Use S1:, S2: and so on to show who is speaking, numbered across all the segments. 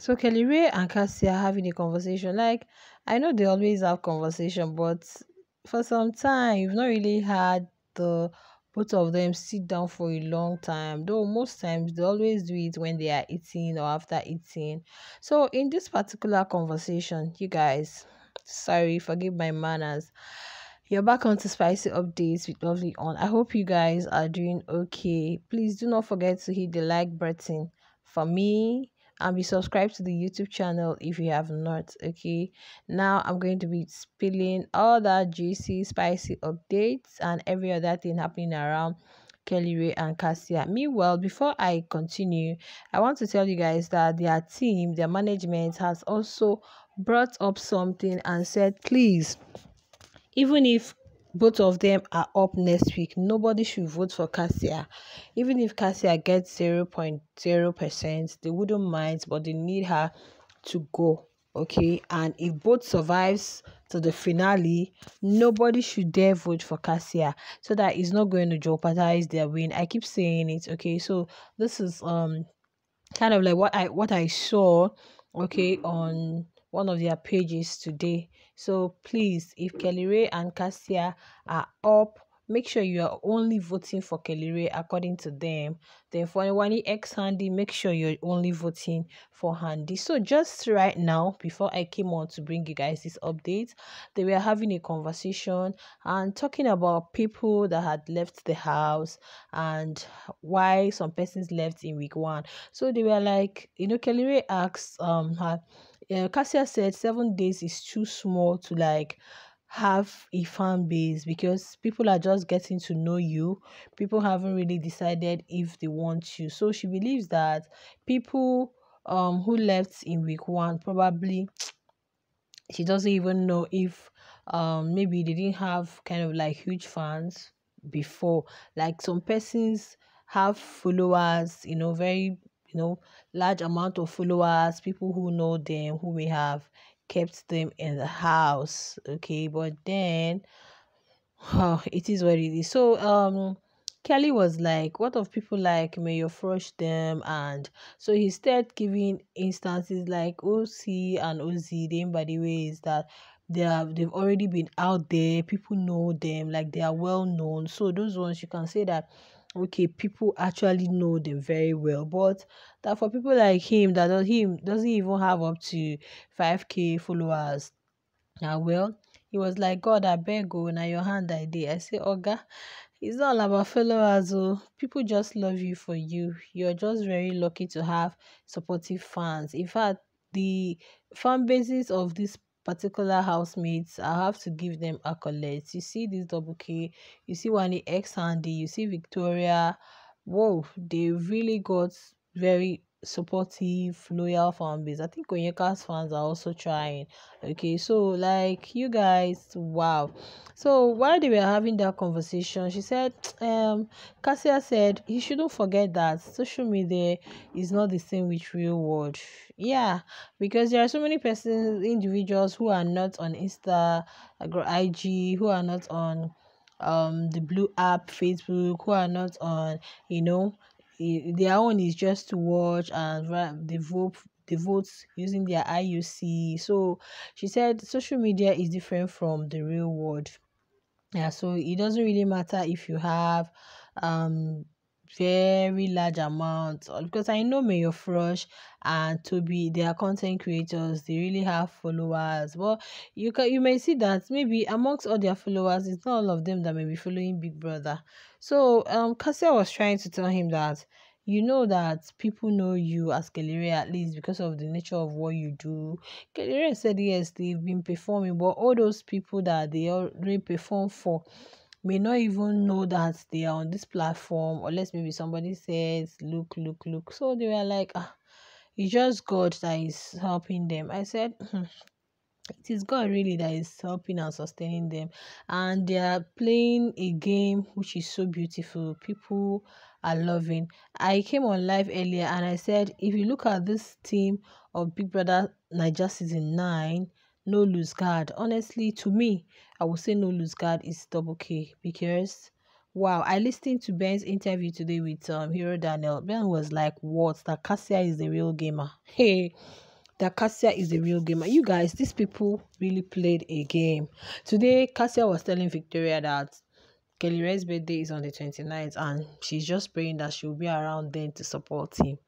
S1: So Kelly Rae and Cassia are having a conversation. Like, I know they always have conversation, but for some time you've not really had the both of them sit down for a long time. Though most times they always do it when they are eating or after eating. So in this particular conversation, you guys, sorry, forgive my manners. You're back on to Spicy Updates with Lovely On. I hope you guys are doing okay. Please do not forget to hit the like button for me and be subscribed to the YouTube channel if you have not. Okay, now I'm going to be spilling all that juicy, spicy updates and every other thing happening around Kelly Rae and Cassia. Meanwhile, before I continue, I want to tell you guys that their team, their management has also brought up something and said, please, even if both of them are up next week, nobody should vote for Cassia. Even if Cassia gets 0.0%, they wouldn't mind, but they need her to go. Okay, and if both survives to the finale, nobody should dare vote for Cassia, so that it's not going to jeopardize their win. I keep saying it. Okay, so this is kind of like what I saw, okay, on one of their pages today. So please, if Kelly Rae and Cassia are up, make sure you are only voting for Kelly Rae according to them. Then for anyone ex Handy, make sure you're only voting for Handy. So just right now, before I came on to bring you guys this update, they were having a conversation and talking about people that had left the house and why some persons left in week one. So they were like, Kelly Rae asked her, Cassia said 7 days is too small to like have a fan base because people are just getting to know you. People haven't really decided if they want you. So she believes that people who left in week one, probably she doesn't even know if maybe they didn't have kind of like huge fans before. Like some persons have followers, very, large amount of followers, people who know them, who may have kept them in the house. Okay, but then it is what it is. So Kelly was like, what of people like may you frush them? And so he started giving instances like OC and OZ. Then by the way is that they've already been out there, people know them, like they are well known. So those ones you can say that okay, people actually know them very well. But that for people like him that doesn't even have up to 5K followers. Ah, well, he was like, God, I beg you, now your hand I did. I say, Oga, it's not all about followers. Oh. People just love you for you. You're just very lucky to have supportive fans. In fact, the fan bases of these particular housemates, I have to give them accolades. You see this double K, you see Wani X Handy, you see Victoria. Whoa, they really got very supportive, loyal fan base. I think Onyeka's fans are also trying. Okay, so like you guys, wow. So while they were having that conversation, she said, Cassia said he shouldn't forget that social media is not the same with real world. Yeah, because there are so many persons, individuals who are not on Insta, IG, who are not on the blue app, Facebook, who are not on, their own is just to watch and the votes using their IUC. So she said social media is different from the real world. Yeah, so it doesn't really matter if you have um very large amounts, or because I know Mayor Frosh and Toby, they are content creators, they really have followers. But you may see that maybe amongst all their followers, it's not all of them that may be following Big Brother. So Cassia was trying to tell him that you know that people know you as Kelly Rae at least because of the nature of what you do. Kelly Rae said yes, they've been performing, but all those people that they already perform for may not even know that they are on this platform, unless maybe somebody says, look, look, look. So they were like, it's just God that is helping them. I said, it is God really that is helping and sustaining them. And they are playing a game which is so beautiful. People are loving. I came on live earlier and I said, if you look at this team of Big Brother Niger Season 9, no lose guard. Honestly, to me, I would say no lose guard is double K because wow, I listened to Ben's interview today with Hero Daniel. Ben was like, what? That Cassia is the real gamer. Hey, that Cassia is a real gamer. You guys, these people really played a game. Today, Cassia was telling Victoria that Kelly Rae's birthday is on the 29th and she's just praying that she'll be around then to support him.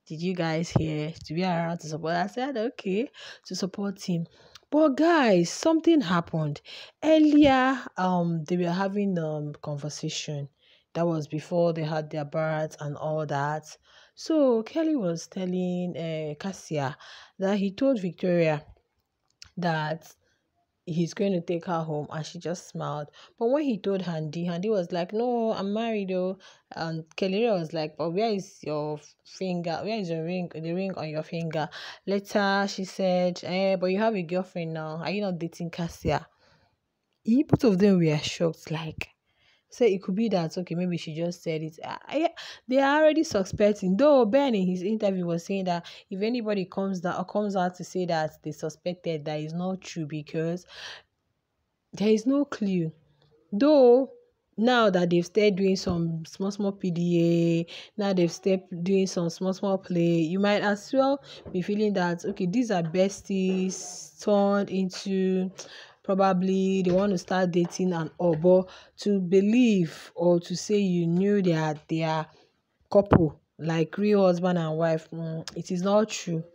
S1: Did you guys hear? To be around to support. I said, okay, to support him. But guys, something happened. Earlier, they were having conversation. That was before they had their births and all that. So Kelly was telling Cassia that he told Victoria that he's going to take her home, and she just smiled. But when he told Handy was like, no, I'm married though. And Kelly was like, but where is your finger? Where is your ring? The ring on your finger? Later she said, but you have a girlfriend now, are you not dating Cassia? Both of them were shocked, like, say it could be that, okay, maybe she just said it. They are already suspecting. Though Ben in his interview was saying that if anybody comes out to say that they suspected, that is not true, because there is no clue. Though now that they've started doing some small PDA, now they've started doing some small play, you might as well be feeling that, okay, these are besties turned into probably they want to start dating and all. But to believe or to say you knew that they are couple, like real husband and wife, it is not true.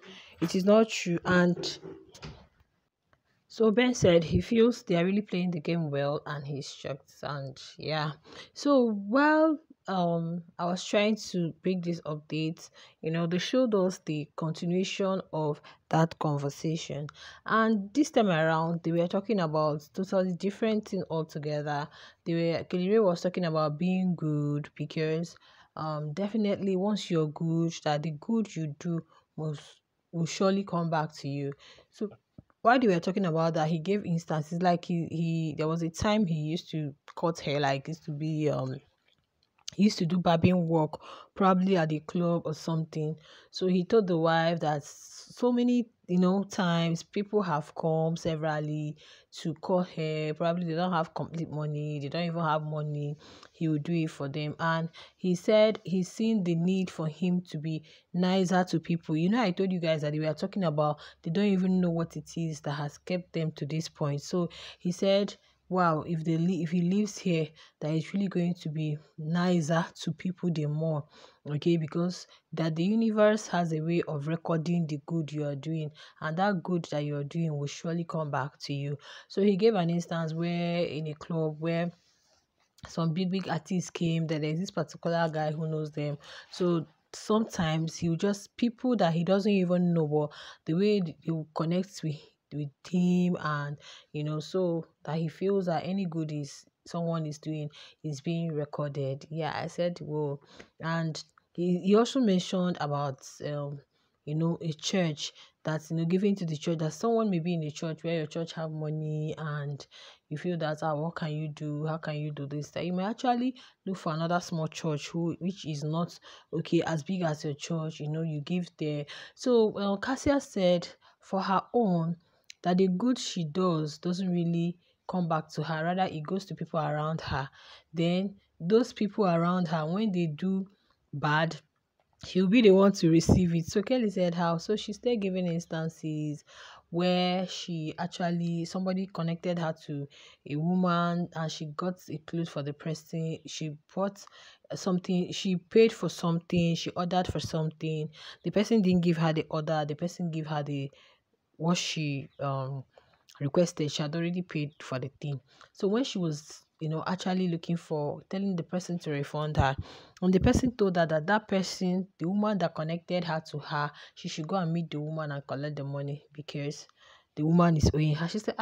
S1: It is not true. And so Ben said he feels they are really playing the game well, and he's shocked. And yeah, so while I was trying to bring this update, they showed us the continuation of that conversation, and this time around they were talking about totally different thing altogether. Kelly Rae was talking about being good, because definitely once you're good, that the good you do will surely come back to you. So while they were talking about that, he gave instances, like he there was a time he used to cut hair, like used to be he used to do barbing work, probably at the club or something. So he told the wife that so many, times people have come severally to cut hair. Probably they don't have complete money. They don't even have money. He will do it for them. And he said he's seen the need for him to be nicer to people. I told you guys that they were talking about they don't even know what it is that has kept them to this point. So he said, wow, if he lives here, that is really going to be nicer to people the more, okay, because that the universe has a way of recording the good you are doing, and that good that you're doing will surely come back to you. So he gave an instance where in a club where some big artists came, that there's this particular guy who knows them. So sometimes he'll just people that he doesn't even know, but the way he will connect with him, and so that he feels that any good is someone is doing is being recorded. Yeah, I said, whoa. And he also mentioned about a church that's giving to the church, that someone may be in the church where your church have money, and you feel that, what can you do, how can you do this, that you may actually look for another small church which is not okay as big as your church, you give there. So Cassia said for her own, that the good she does doesn't really come back to her, rather it goes to people around her. Then those people around her, when they do bad, she'll be the one to receive it. So Kelly said how. So she started giving instances where somebody connected her to a woman, and she got a clothes for the person. She bought something, she paid for something, she ordered for something. The person didn't give her the order, the person gave her the what she requested. She had already paid for the thing. So when she was actually looking for telling the person to refund her, and the person told her that person, the woman that connected her to her, she should go and meet the woman and collect the money, because the woman is owing her. She said,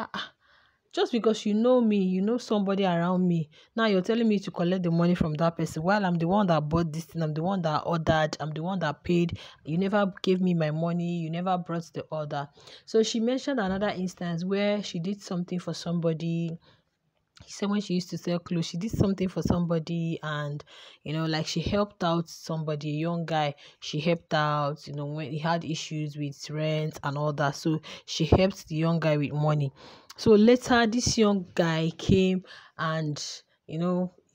S1: just because you know me, you know somebody around me, now you're telling me to collect the money from that person, while I'm the one that bought this thing, I'm the one that ordered, I'm the one that paid. You never gave me my money, you never brought the order. So she mentioned another instance where she did something for somebody. She said when she used to sell clothes, she did something for somebody, and like she helped out somebody, a young guy. She helped out, when he had issues with rent and all that. So she helped the young guy with money. So later, this young guy came, and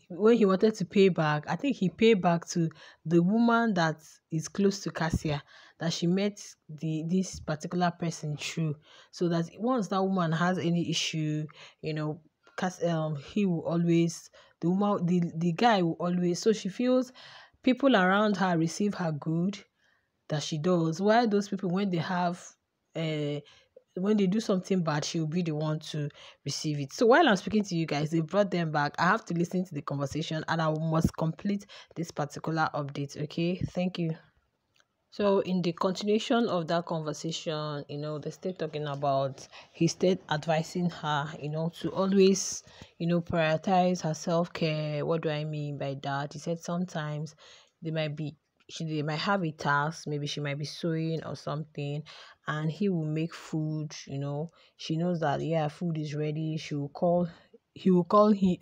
S1: when he wanted to pay back, I think he paid back to the woman that is close to Cassia, that she met this particular person through, so that once that woman has any issue, you know, he will always, the guy will always, so she feels people around her receive her good that she does, while those people, when they have uh when they do something bad, she'll be the one to receive it. So while I'm speaking to you guys, they brought them back. I have to listen to the conversation and I must complete this particular update. Okay, thank you. So in the continuation of that conversation, they stayed talking about, he stayed advising her, to always, prioritize her self-care. What do I mean by that? He said sometimes they might be they might have a task, maybe she might be sewing or something, and he will make food, she knows that, yeah, food is ready. He will call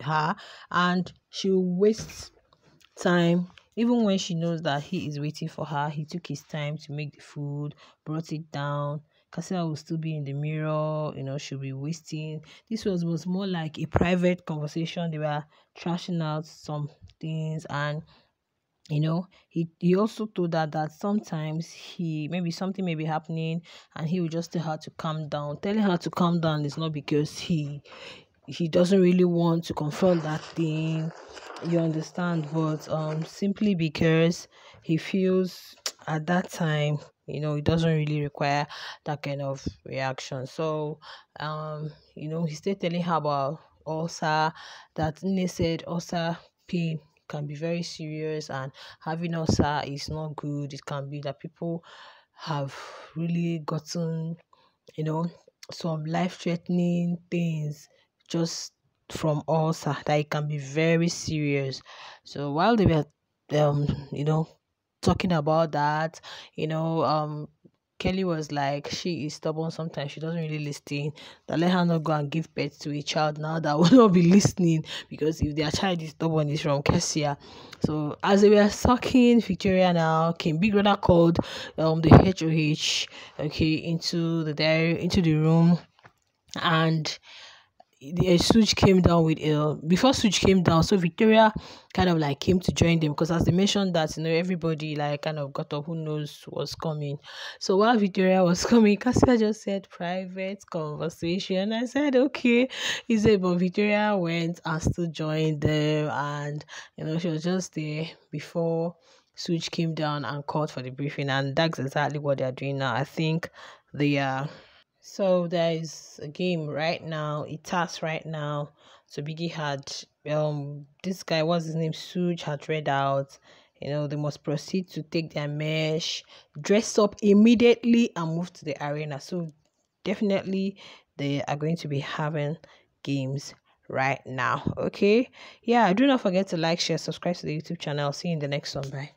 S1: her, and she will waste time. Even when she knows that he is waiting for her, he took his time to make the food, brought it down. Kassia will still be in the mirror, she'll be wasting. This was more like a private conversation. They were trashing out some things, and he also told her that sometimes maybe something may be happening, and he will just tell her to calm down. Telling her to calm down is not because he doesn't really want to confront that thing, you understand, but simply because he feels at that time, it doesn't really require that kind of reaction. So he started telling her about ulcer, that Nne said ulcer pain can be very serious, and having ulcer is not good. It can be that people have really gotten, you know, some life-threatening things just from ulcer, that it can be very serious. So while they were, um, you know, talking about that, Kelly was like, she is stubborn sometimes. She doesn't really listen. That let her not go and give birth to a child now that will not be listening, because if their child is stubborn, it's from Kassia. So as they were talking, Victoria now came. Big Brother called the HOH, okay, into the room, and the Suj came down with before Suj came down, so Victoria kind of like came to join them, because as they mentioned that, everybody like kind of got up, who knows what's coming. So while Victoria was coming, Kassia just said private conversation. I said okay. He said, but Victoria went and still joined them, and she was just there before Suj came down and called for the briefing, and that's exactly what they're doing now. I think they are. So there is a game right now, a task right now. So Biggie had this guy, what's his name, Suj, had read out. They must proceed to take their mesh, dress up immediately, and move to the arena. So definitely they are going to be having games right now. Okay. Yeah, do not forget to like, share, subscribe to the YouTube channel. See you in the next one. Bye.